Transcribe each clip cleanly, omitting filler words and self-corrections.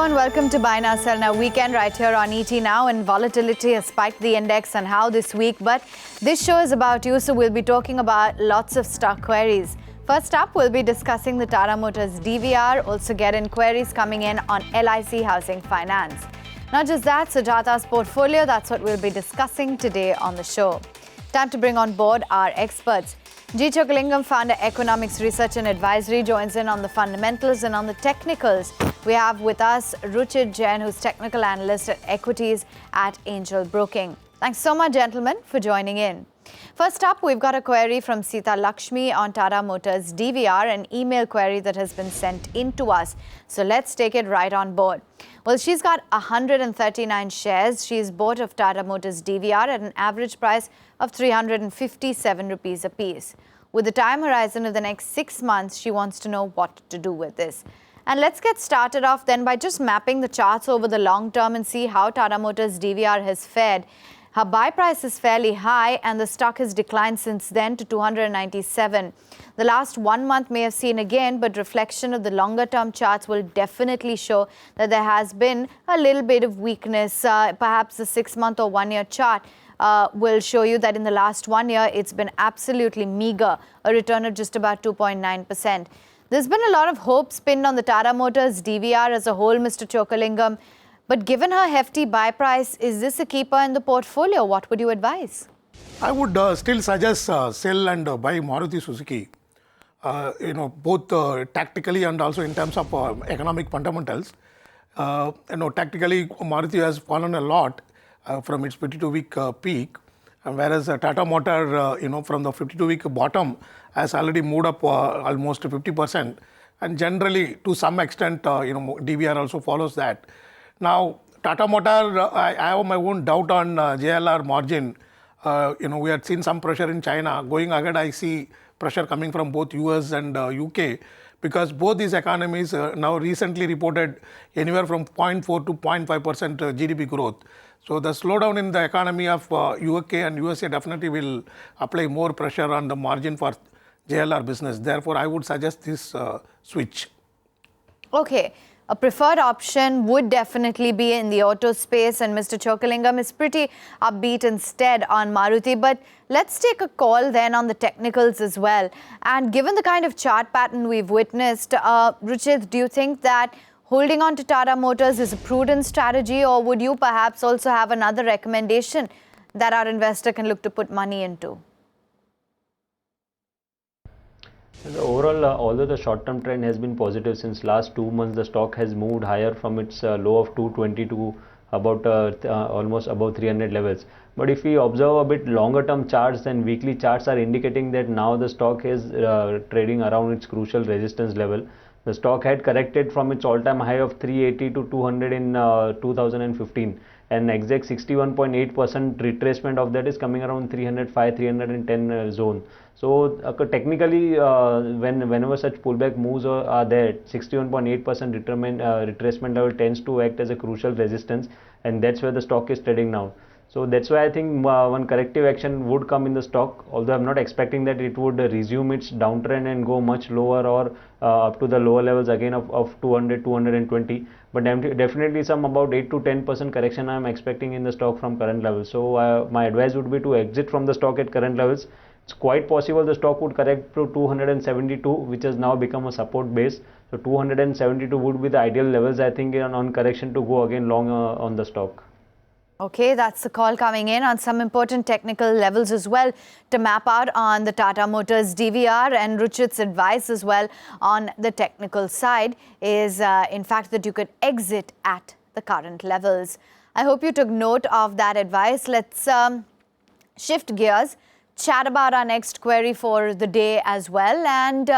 Hello and welcome to Buy Now Sell Now Weekend right here on ET Now. And volatility has spiked the index and how this week. But this show is about you, so we'll be talking about lots of stock queries. First up, we'll be discussing the Tata Motors DVR. Also get inquiries coming in on LIC Housing Finance. Not just that, so Tata's portfolio, that's what we'll be discussing today on the show. Time to bring on board our experts. G Chokkalingam, founder Equinomics Research and Advisory, joins in on the fundamentals and on the technicals. We have with us Ruchit, Jain, who's technical analyst at equities at Angel Broking. Thanks so much, gentlemen, for joining in. First up, we've got a query from Sita Lakshmi on Tata Motors DVR, an email query that has been sent in to us. So let's take it right on board. Well, she's got 139 shares. She's bought of Tata Motors DVR at an average price of 357 rupees a piece. With the time horizon of the next 6 months, she wants to know what to do with this. And let's get started off then by just mapping the charts over the long term and see how Tata Motors DVR has fared. Her buy price is fairly high and the stock has declined since then to 297. The last 1 month may have seen a gain, but reflection of the longer term charts will definitely show that there has been a little bit of weakness. Perhaps the 6 month or 1 year chart will show you that in the last 1 year, it's been absolutely meager, a return of just about 2.9%. There's been a lot of hope pinned on the Tata Motors DVR as a whole, Mr. Chokkalingam. But given her hefty buy price, is this a keeper in the portfolio? What would you advise? I would still suggest sell and buy Maruti Suzuki. Both tactically and also in terms of economic fundamentals. Tactically, Maruti has fallen a lot from its 52-week peak, whereas Tata Motor, from the 52-week bottom, has already moved up almost 50%. And generally, to some extent, DVR also follows that. Now, Tata Motor, I have my own doubt on JLR margin. We had seen some pressure in China. Going ahead, I see pressure coming from both US and UK, because both these economies now recently reported anywhere from 0.4 to 0.5% GDP growth. So the slowdown in the economy of UK and USA definitely will apply more pressure on the margin for JLR business. Therefore, I would suggest this switch. Okay. A preferred option would definitely be in the auto space, and Mr. Chokkalingam is pretty upbeat instead on Maruti. But let's take a call then on the technicals as well. And given the kind of chart pattern we've witnessed, Ruchit, do you think that holding on to Tata Motors is a prudent strategy, or would you perhaps also have another recommendation that our investor can look to put money into? Overall, although the short-term trend has been positive since last 2 months, the stock has moved higher from its low of 220 to about almost above 300 levels. But if we observe a bit longer-term charts, then weekly charts are indicating that now the stock is trading around its crucial resistance level. The stock had corrected from its all-time high of 380 to 200 in 2015. An exact 61.8% retracement of that is coming around 305, 310 zone. So technically, whenever such pullback moves are there, 61.8% retracement level tends to act as a crucial resistance, and that's where the stock is trading now. So that's why I think one corrective action would come in the stock, although I'm not expecting that it would resume its downtrend and go much lower or up to the lower levels again of 200, 220. But definitely some about 8 to 10% correction I'm expecting in the stock from current levels. So my advice would be to exit from the stock at current levels. It's quite possible the stock would correct to 272, which has now become a support base. So 272 would be the ideal levels, I think, on correction to go again long on the stock. Okay, that's the call coming in on some important technical levels as well to map out on the Tata Motors DVR, and Ruchit's advice as well on the technical side is in fact that you could exit at the current levels. I hope you took note of that advice. Let's shift gears, chat about our next query for the day as well, and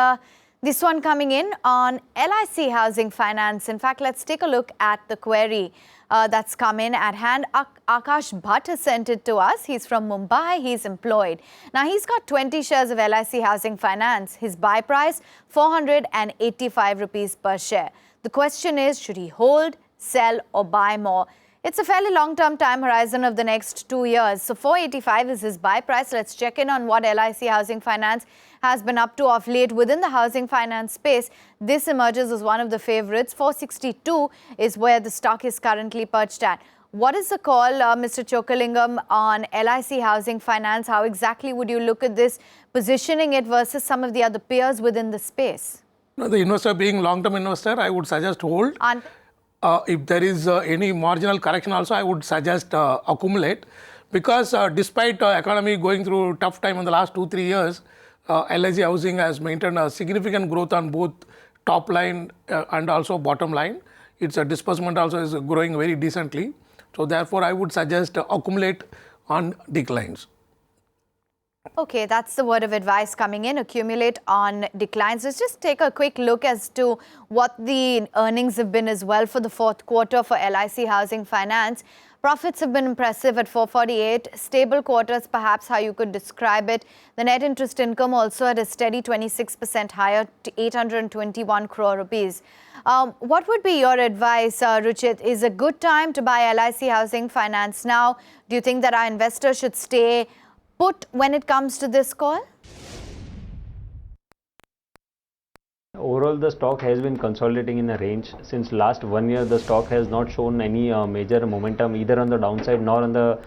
this one coming in on LIC Housing Finance. In fact, let's take a look at the query that's come in at hand. Akash Bhatt has sent it to us. He's from Mumbai. He's employed. Now, he's got 20 shares of LIC Housing Finance. His buy price, 485 rupees per share. The question is, should he hold, sell or buy more? It's a fairly long-term time horizon of the next 2 years. So 485 is his buy price. Let's check in on what LIC Housing Finance has been up to of late within the housing finance space. This emerges as one of the favorites. 462 is where the stock is currently perched at. What is the call, Mr. Chokkalingam, on LIC Housing Finance? How exactly would you look at this, positioning it versus some of the other peers within the space? No, the investor being long-term investor, I would suggest hold. If there is any marginal correction also, I would suggest accumulate, because despite economy going through tough time in the last 2-3 years, LIC Housing has maintained a significant growth on both top line and also bottom line. Its disbursement also is growing very decently. So therefore, I would suggest accumulate on declines. Okay, that's the word of advice coming in, accumulate on declines. Let's just take a quick look as to what the earnings have been as well for the fourth quarter for LIC Housing Finance. Profits have been impressive at 448, stable quarters, perhaps how you could describe it. The net interest income also at a steady 26% higher to 821 crore rupees. What would be your advice, Ruchit? Is a good time to buy LIC Housing Finance now? Do you think that our investors should stay put when it comes to this call? Overall, the stock has been consolidating in a range. Since last 1 year, the stock has not shown any major momentum either on the downside nor on the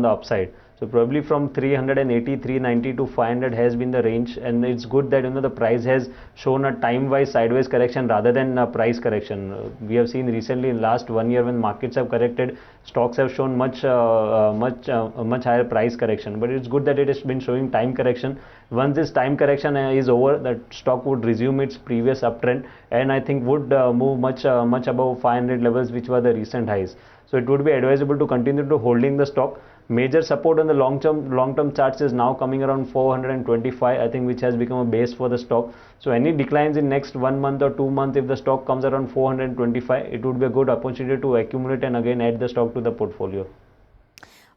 upside. So probably from 380, 390 to 500 has been the range, and it's good that the price has shown a time-wise sideways correction rather than a price correction. We have seen recently in last 1 year when markets have corrected, stocks have shown much higher price correction. But it's good that it has been showing time correction. Once this time correction is over, that stock would resume its previous uptrend, and I think would move much above 500 levels, which were the recent highs. So it would be advisable to continue to holding the stock. Major support on the long-term charts is now coming around 425, I think, which has become a base for the stock. So any declines in next 1 month or 2 months, if the stock comes around 425, it would be a good opportunity to accumulate and again add the stock to the portfolio.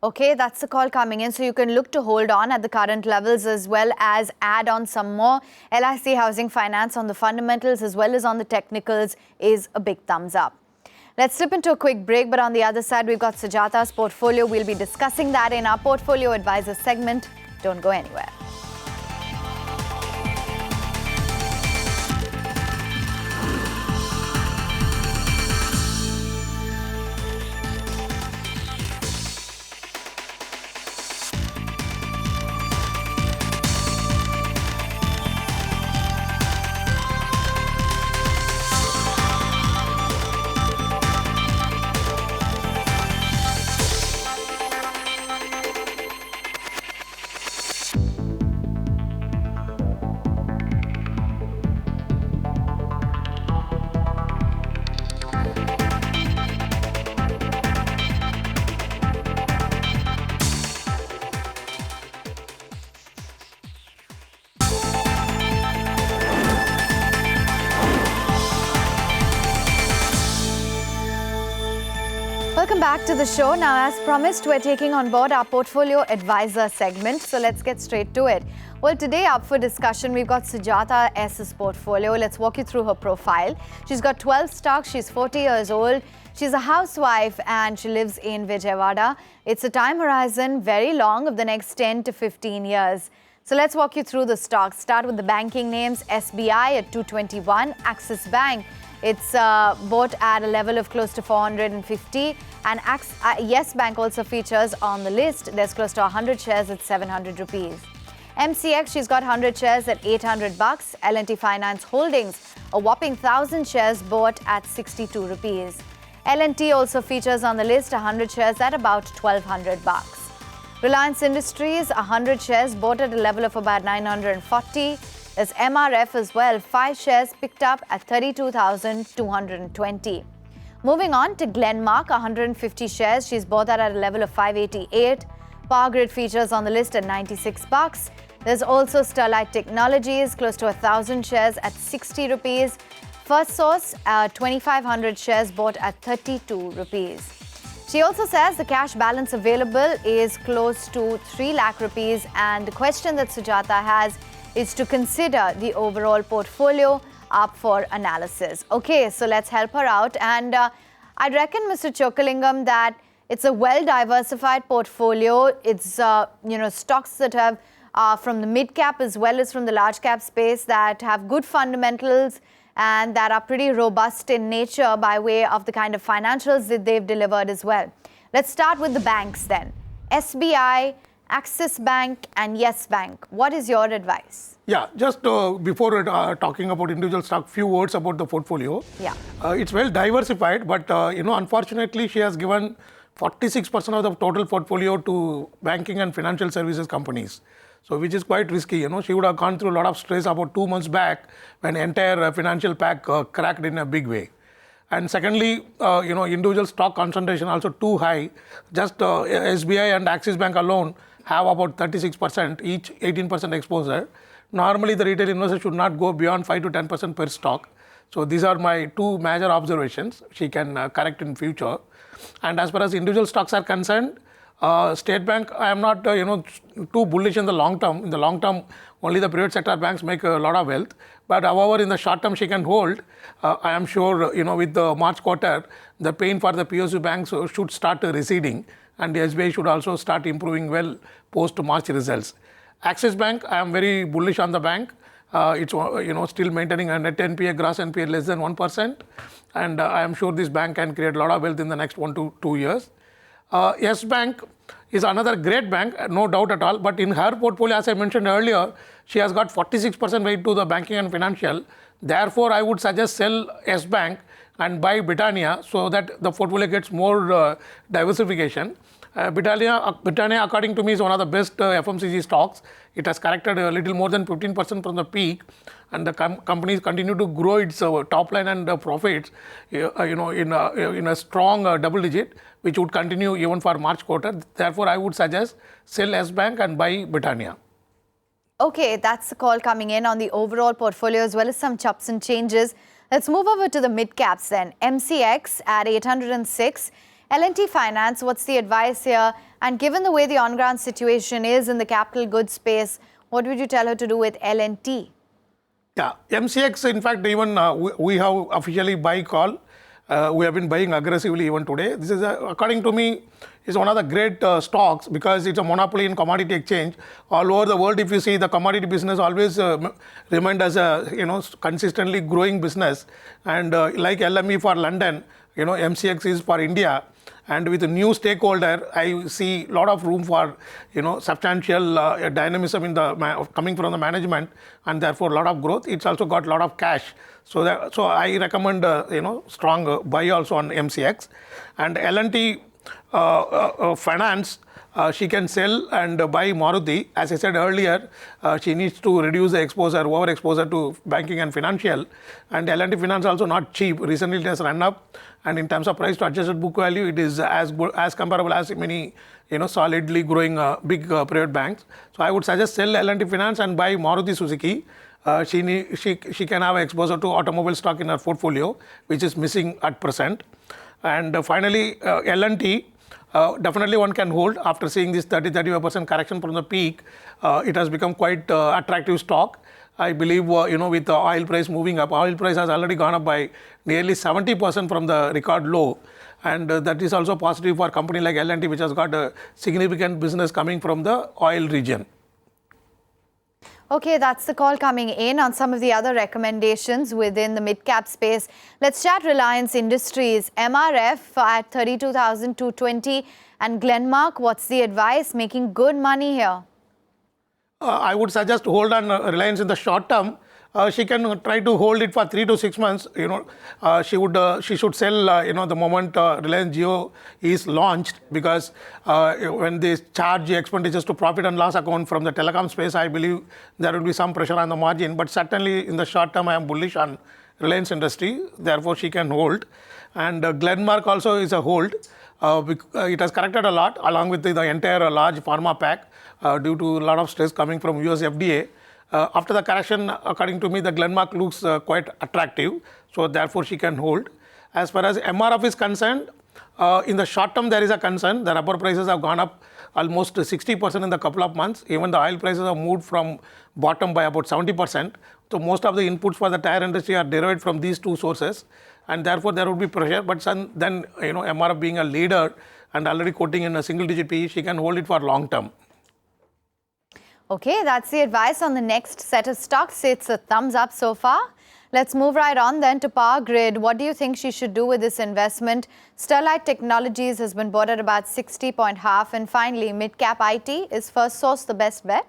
Okay, that's the call coming in. So you can look to hold on at the current levels as well as add on some more. LIC Housing Finance on the fundamentals as well as on the technicals is a big thumbs up. Let's slip into a quick break, but on the other side, we've got Sujata's portfolio. We'll be discussing that in our Portfolio Advisor segment. Don't go anywhere. Welcome back to the show. Now, as promised, we're taking on board our Portfolio Advisor segment. So let's get straight to it. Well, today up for discussion, we've got Sujata S's portfolio. Let's walk you through her profile. She's got 12 stocks. She's 40 years old. She's a housewife and she lives in Vijayawada. It's a time horizon very long of the next 10 to 15 years. So let's walk you through the stocks. Start with the banking names. SBI at 221, Axis Bank. It's bought at a level of close to 450, and Yes Bank also features on the list. There's close to 100 shares at 700 rupees. MCX, she's got 100 shares at 800 bucks. L&T Finance Holdings, a whopping 1,000 shares bought at 62 rupees. L&T also features on the list, 100 shares at about 1,200 bucks. Reliance Industries, 100 shares bought at a level of about 940. There's MRF as well, 5 shares picked up at 32,220. Moving on to Glenmark, 150 shares. She's bought that at a level of 588. Power Grid features on the list at 96 bucks. There's also Sterlite Technologies, close to 1,000 shares at 60 rupees. First Source, 2,500 shares bought at 32 rupees. She also says the cash balance available is close to 3 lakh rupees, and the question that Sujata has is to consider the overall portfolio up for analysis. Okay, so let's help her out. And I'd reckon, Mr. Chokkalingam, that it's a well-diversified portfolio. It's, stocks that have from the mid-cap as well as from the large-cap space that have good fundamentals and that are pretty robust in nature by way of the kind of financials that they've delivered as well. Let's start with the banks then. SBI, Axis Bank and Yes Bank. What is your advice? Yeah, just before talking about individual stock, few words about the portfolio. Yeah. It's well diversified, but unfortunately, she has given 46% of the total portfolio to banking and financial services companies. So, which is quite risky. She would have gone through a lot of stress about 2 months back when entire financial pack cracked in a big way. And secondly, individual stock concentration also too high. Just SBI and Axis Bank alone have about 36%, each 18% exposure. Normally, the retail investor should not go beyond 5 to 10% per stock. So, these are my two major observations. She can correct in future. And as far as individual stocks are concerned, State Bank, I am not too bullish in the long term. In the long term, only the private sector banks make a lot of wealth. But however, in the short term, she can hold. I am sure, with the March quarter, the pain for the PSU banks should start receding, and the SBI should also start improving well post March results. Axis Bank, I am very bullish on the bank. It's still maintaining a net NPA, gross NPA less than 1%, and I am sure this bank can create a lot of wealth in the next 1 to 2 years. Yes Bank is another great bank, no doubt at all, but in her portfolio, as I mentioned earlier, she has got 46% weight to the banking and financial. Therefore, I would suggest sell Yes Bank and buy Britannia so that the portfolio gets more diversification. Britannia, according to me, is one of the best FMCG stocks. It has corrected a little more than 15% from the peak, and the companies continue to grow its top line and profits, in a strong double digit, which would continue even for March quarter. Therefore, I would suggest sell Yes Bank and buy Britannia. Okay, that's the call coming in on the overall portfolio as well as some chops and changes. Let's move over to the mid caps then. MCX at 806. L&T Finance, what's the advice here? And given the way the on-ground situation is in the capital goods space, what would you tell her to do with L&T? Yeah, MCX, in fact, even we have officially buy call. We have been buying aggressively even today. This is, according to me, is one of the great stocks because it's a monopoly in commodity exchange. All over the world, if you see, the commodity business always remained as a consistently growing business. And like LME for London, MCX is for India. And with a new stakeholder, I see a lot of room for substantial dynamism in the coming from the management, and therefore a lot of growth. It's also got a lot of cash. So I recommend strong buy also on MCX. And L&T Finance, she can sell and buy Maruti. As I said earlier, she needs to reduce the exposure, over exposure to banking and financial. And L&T Finance also not cheap. Recently it has run up, and in terms of price to adjusted book value, it is as good, as comparable as many solidly growing big private banks. So I would suggest sell L&T Finance and buy Maruti Suzuki. She can have exposure to automobile stock in her portfolio, which is missing at present. And finally, L&T. Definitely one can hold after seeing this 30-35% correction from the peak. It has become quite attractive stock. I believe with the oil price moving up, oil price has already gone up by nearly 70% from the record low, and that is also positive for a company like L&T, which has got a significant business coming from the oil region. Okay, that's the call coming in on some of the other recommendations within the mid-cap space. Let's chat Reliance Industries. MRF at 32,220 and Glenmark, what's the advice? Making good money here. I would suggest hold on Reliance in the short term. She can try to hold it for 3 to 6 months. She should sell the moment Reliance Jio is launched, because when they charge expenditures to profit and loss account from the telecom space, I believe there will be some pressure on the margin. But certainly in the short term, I am bullish on Reliance Industry. Therefore, she can hold. And Glenmark also is a hold. It has corrected a lot along with the entire large pharma pack due to a lot of stress coming from US FDA. After the correction, according to me, the Glenmark looks quite attractive. So therefore, she can hold. As far as MRF is concerned, in the short term, there is a concern. The rubber prices have gone up almost 60% in the couple of months. Even the oil prices have moved from bottom by about 70%. So most of the inputs for the tire industry are derived from these two sources. and therefore there would be pressure. But then MRF being a leader and already quoting in a single digit PE, she can hold it for long term. Okay, that's the advice on the next set of stocks. It's a thumbs up so far. Let's move right on then to Power Grid. What do you think she should do with this investment? Sterlite Technologies has been bought at about 60.5. And finally, mid-cap IT, is First Source the best bet?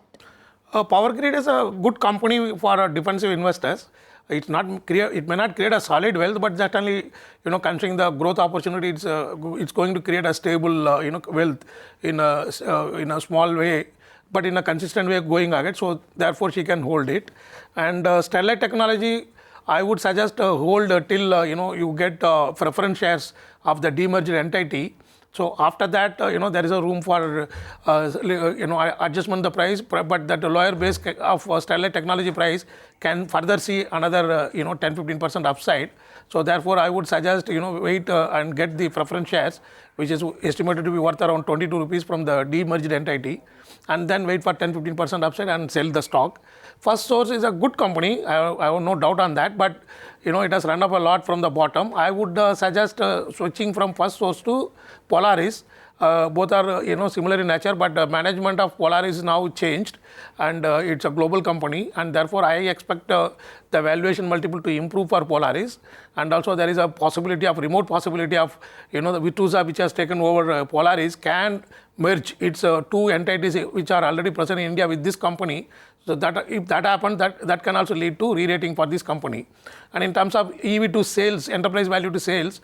Power Grid is a good company for defensive investors. It may not create a solid wealth, but certainly, considering the growth opportunity, it's going to create a stable, wealth in a small way, but in a consistent way going ahead. So therefore, she can hold it. And Sterlite Technology, I would suggest hold till you get preference shares of the demerged entity. So after that, there is a room for adjustment the price, but that lower base of Sterlite Technology price can further see another 10-15% upside. So therefore, I would suggest wait and get the preference shares, which is estimated to be worth around 22 rupees from the demerged entity, and then wait for 10-15% upside and sell the stock. First Source is a good company, I have no doubt on that, but it has run up a lot from the bottom. I would suggest switching from First Source to Polaris. Both are similar in nature, but the management of Polaris is now changed, and it's a global company, and therefore I expect the valuation multiple to improve for Polaris. And also there is a remote possibility of the Vitusa, which has taken over Polaris, can merge its two entities which are already present in India with this company. So that if that happens, that can also lead to re-rating for this company. And in terms of EV to sales, enterprise value to sales,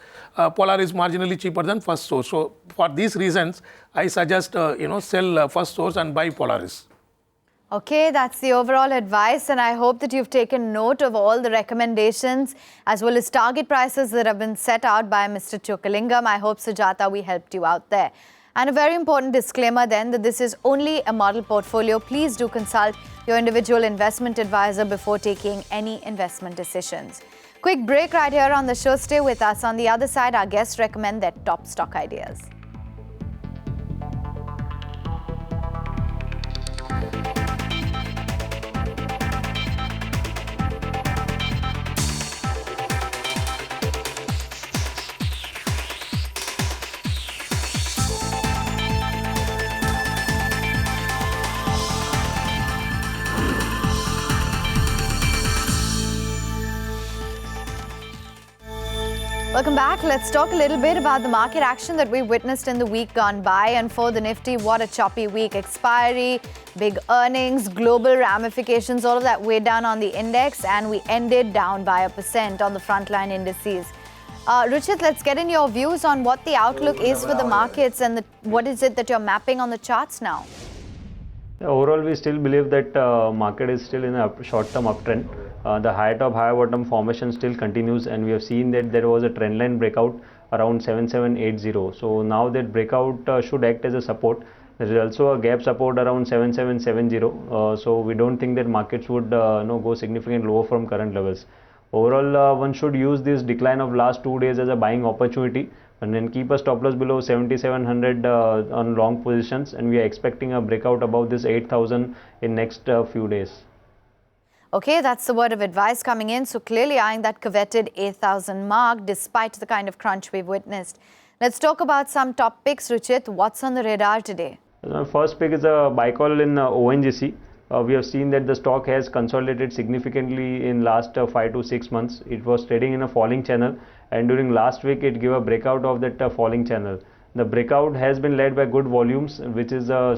Polaris is marginally cheaper than First Source. So for these reasons, I suggest sell First Source and buy Polaris. Okay, that's the overall advice, and I hope that you've taken note of all the recommendations as well as target prices that have been set out by Mr. Chokkalingam. I hope, Sujata, we helped you out there. And a very important disclaimer then that this is only a model portfolio. Please do consult your individual investment advisor before taking any investment decisions. Quick break right here on the show. Stay with us. On the other side, our guests recommend their top stock ideas. Welcome back. Let's talk a little bit about the market action that we witnessed in the week gone by. And for the Nifty, what a choppy week. Expiry, big earnings, global ramifications, all of that weighed down on the index, and we ended down by 1% on the frontline indices. Ruchit, let's get in your views on what the outlook is for the markets and what is it that you're mapping on the charts now? Overall, we still believe that market is still in a short-term uptrend. The high top, high bottom formation still continues, and we have seen that there was a trend line breakout around 7780. So now that breakout should act as a support. There is also a gap support around 7770. So we don't think that markets would go significant lower from current levels. Overall, one should use this decline of last 2 days as a buying opportunity, and then keep a stop loss below 7700 on long positions, and we are expecting a breakout above this 8000 in next few days. Okay, that's the word of advice coming in. So clearly eyeing that coveted 8,000 mark despite the kind of crunch we've witnessed. Let's talk about some top picks, Ruchit. What's on the radar today? First pick is a buy call in ONGC. We have seen that the stock has consolidated significantly in last 5 to 6 months. It was trading in a falling channel, and during last week it gave a breakout of that falling channel. The breakout has been led by good volumes, which is a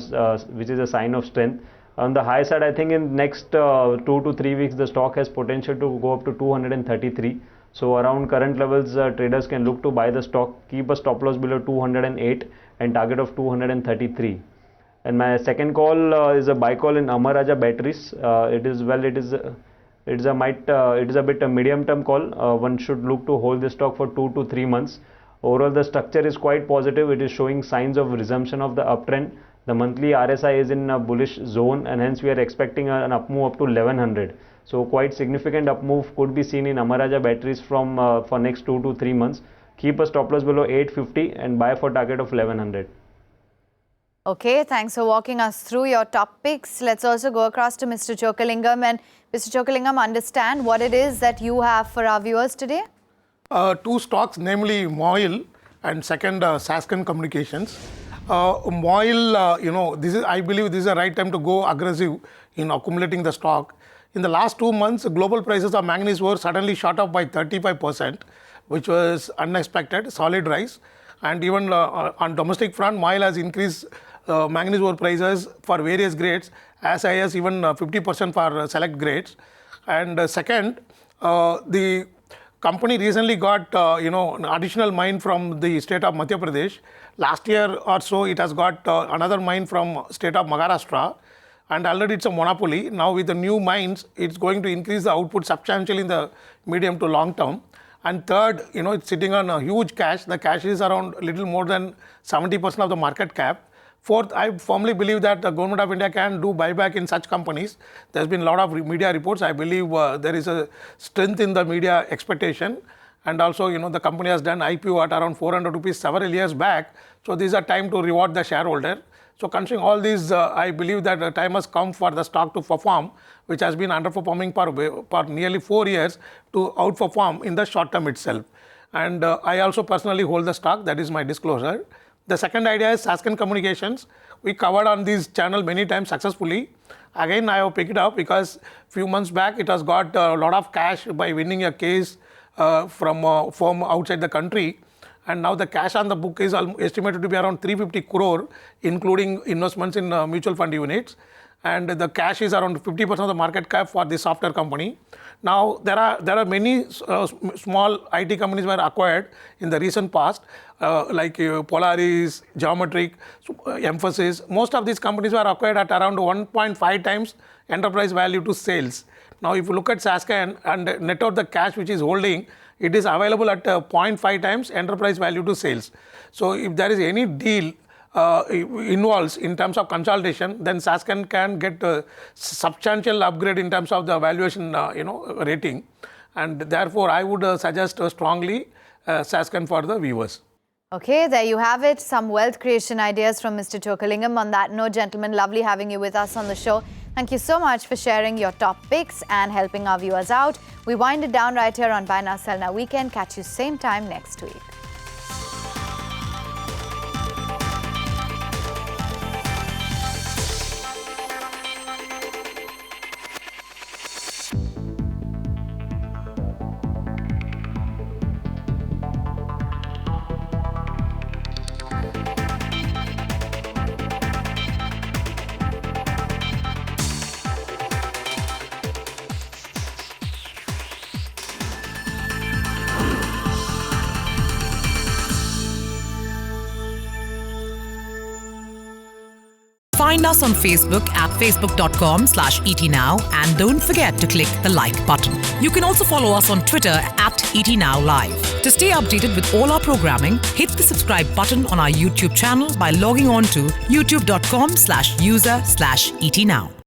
sign of strength. On the high side, I think in next 2 to 3 weeks, the stock has potential to go up to 233. So around current levels, traders can look to buy the stock, keep a stop loss below 208 and target of 233. And my second call is a buy call in Amara Raja Batteries. It is a bit a medium term call. One should look to hold the stock for 2 to 3 months. Overall, the structure is quite positive. It is showing signs of resumption of the uptrend. The monthly RSI is in a bullish zone, and hence we are expecting an up move up to 1100. So quite significant up move could be seen in Amara Raja Batteries from for next 2 to 3 months. Keep a stop loss below 850 and buy for target of 1100. Okay, thanks for walking us through your top picks. Let's also go across to Mr. Chokkalingam. And Mr. Chokkalingam, understand what it is that you have for our viewers today? Two stocks, namely Moil and second Sasken Communications. Moil, I believe this is the right time to go aggressive in accumulating the stock. In the last 2 months, global prices of manganese ore suddenly shot up by 35%, which was unexpected, solid rise. And even on domestic front, Moil has increased manganese ore prices for various grades as high as even 50% for select grades. And second, the company recently got an additional mine from the state of Madhya Pradesh. Last year or so, it has got another mine from state of Maharashtra, and already it's a monopoly. Now with the new mines, it's going to increase the output substantially in the medium to long term. And third, it's sitting on a huge cash. The cash is around a little more than 70% of the market cap. Fourth, I firmly believe that the government of India can do buyback in such companies. There's been a lot of media reports. I believe there is a strength in the media expectation. And also, the company has done IPO at around 400 rupees several years back. So this is a time to reward the shareholder. So considering all these, I believe that the time has come for the stock to perform, which has been underperforming for nearly 4 years, to outperform in the short term itself. And I also personally hold the stock. That is my disclosure. The second idea is Sasken Communications. We covered on this channel many times successfully. Again, I have picked it up because few months back it has got a lot of cash by winning a case from a firm outside the country. And now the cash on the book is estimated to be around 350 crore, including investments in mutual fund units. And the cash is around 50% of the market cap for this software company. Now, there are many small IT companies were acquired in the recent past, like Polaris, Geometric, Emphasis. Most of these companies were acquired at around 1.5 times enterprise value to sales. Now, if you look at Sasken and net out the cash which is holding, it is available at 0.5 times enterprise value to sales. So, if there is any deal involves in terms of consolidation, then Sasken can get a substantial upgrade in terms of the valuation rating, and therefore I would suggest strongly Sasken for the viewers. Okay, there you have it. Some wealth creation ideas from Mr. Chokkalingam. On that note, gentlemen, lovely having you with us on the show. Thank you so much for sharing your top picks and helping our viewers out. We wind it down right here on Buy Now Sell Now Weekend. Catch you same time next week. Find us on Facebook at facebook.com/ETNow and don't forget to click the like button. You can also follow us on Twitter at ETNowLive. To stay updated with all our programming, hit the subscribe button on our YouTube channel by logging on to youtube.com/user/ETNow.